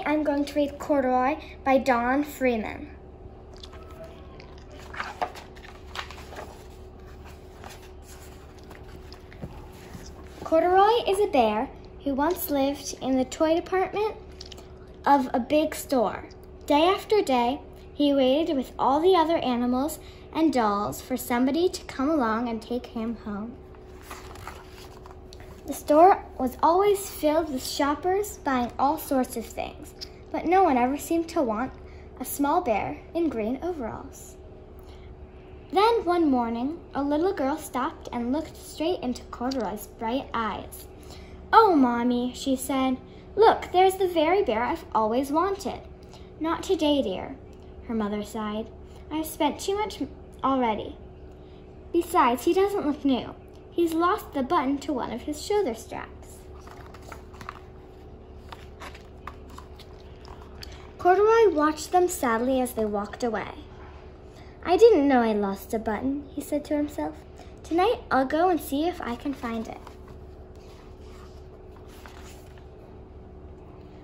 I'm going to read Corduroy by Don Freeman. Corduroy is a bear who once lived in the toy department of a big store. Day after day, he waited with all the other animals and dolls for somebody to come along and take him home. The store was always filled with shoppers buying all sorts of things, but no one ever seemed to want a small bear in green overalls. Then one morning, a little girl stopped and looked straight into Corduroy's bright eyes. "Oh, Mommy," she said, "look, there's the very bear I've always wanted." "Not today, dear," her mother sighed. "I've spent too much already. Besides, he doesn't look new. He's lost the button to one of his shoulder straps." Corduroy watched them sadly as they walked away. "I didn't know I lost a button," he said to himself. "Tonight I'll go and see if I can find it."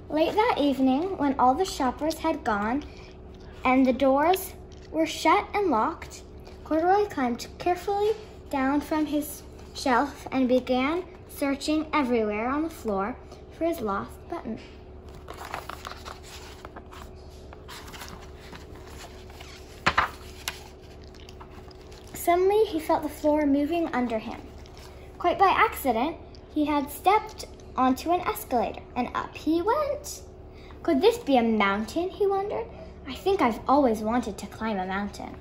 Late that evening, when all the shoppers had gone and the doors were shut and locked, Corduroy climbed carefully down from his shelf and began searching everywhere on the floor for his lost button. Suddenly, he felt the floor moving under him. Quite by accident, he had stepped onto an escalator, and up he went. Could this be a mountain, he wondered? I think I've always wanted to climb a mountain.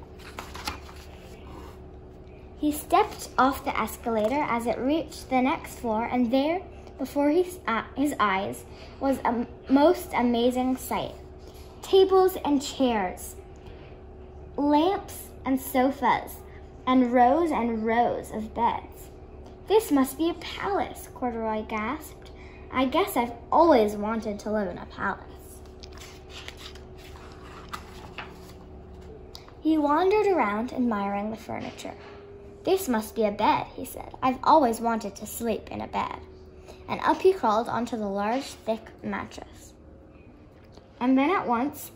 He stepped off the escalator as it reached the next floor, and there, before his eyes, was a most amazing sight. Tables and chairs, lamps and sofas, and rows of beds. "This must be a palace," Corduroy gasped. "I guess I've always wanted to live in a palace." He wandered around, admiring the furniture. "This must be a bed," he said. "I've always wanted to sleep in a bed." And up he crawled onto the large, thick mattress. And then at once,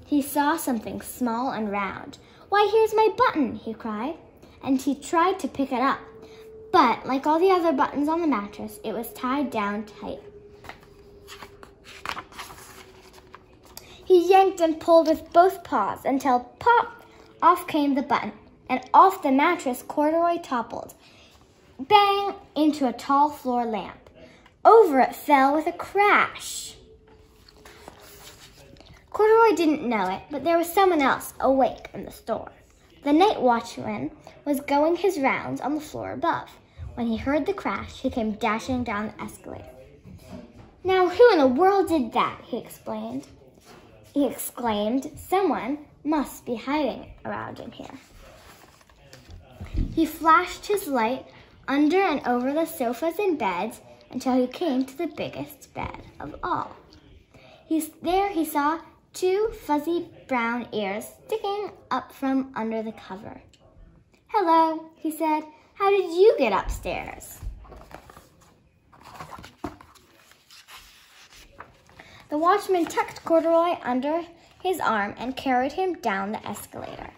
he saw something small and round. "Why, here's my button," he cried. And he tried to pick it up. But, like all the other buttons on the mattress, it was tied down tight. He yanked and pulled with both paws until, pop, off came the button. And off the mattress, Corduroy toppled, bang, into a tall floor lamp. Over it fell with a crash. Corduroy didn't know it, but there was someone else awake in the store. The night watchman was going his rounds on the floor above. When he heard the crash, he came dashing down the escalator. "Now, who in the world did that?" he exclaimed. "Someone must be hiding around in here." He flashed his light under and over the sofas and beds until he came to the biggest bed of all. There he saw two fuzzy brown ears sticking up from under the cover. "Hello," he said. "How did you get upstairs?" The watchman tucked Corduroy under his arm and carried him down the escalator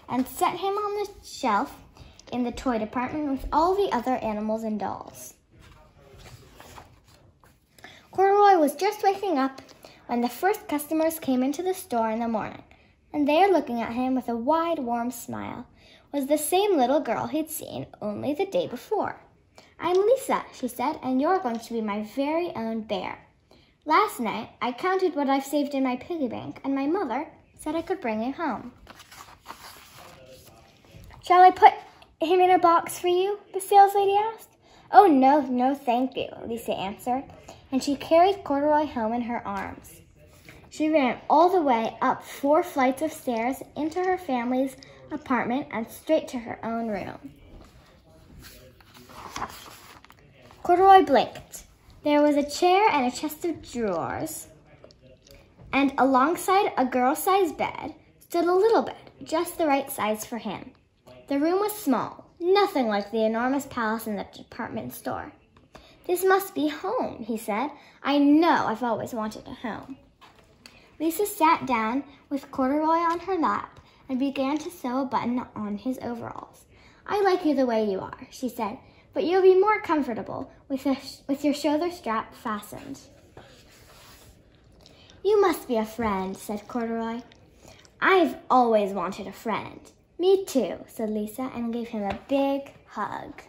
and set him on the shelf in the toy department with all the other animals and dolls. Corduroy was just waking up when the first customers came into the store in the morning, and there, looking at him with a wide, warm smile, was the same little girl he'd seen only the day before. "I'm Lisa," she said, "and you're going to be my very own bear. Last night, I counted what I've saved in my piggy bank, and my mother said I could bring you home." "Shall I put him in a box for you?" the saleslady asked. "Oh, no, thank you," Lisa answered, and she carried Corduroy home in her arms. She ran all the way up 4 flights of stairs into her family's apartment and straight to her own room. Corduroy blinked. There was a chair and a chest of drawers, and alongside a girl-sized bed stood a little bed, just the right size for him. The room was small, nothing like the enormous palace in the department store. "This must be home," he said. "I know I've always wanted a home." Lisa sat down with Corduroy on her lap and began to sew a button on his overalls. "I like you the way you are," she said, "but you'll be more comfortable with your shoulder strap fastened." "You must be a friend," said Corduroy. "I've always wanted a friend." "Me too," said Lisa, and gave him a big hug.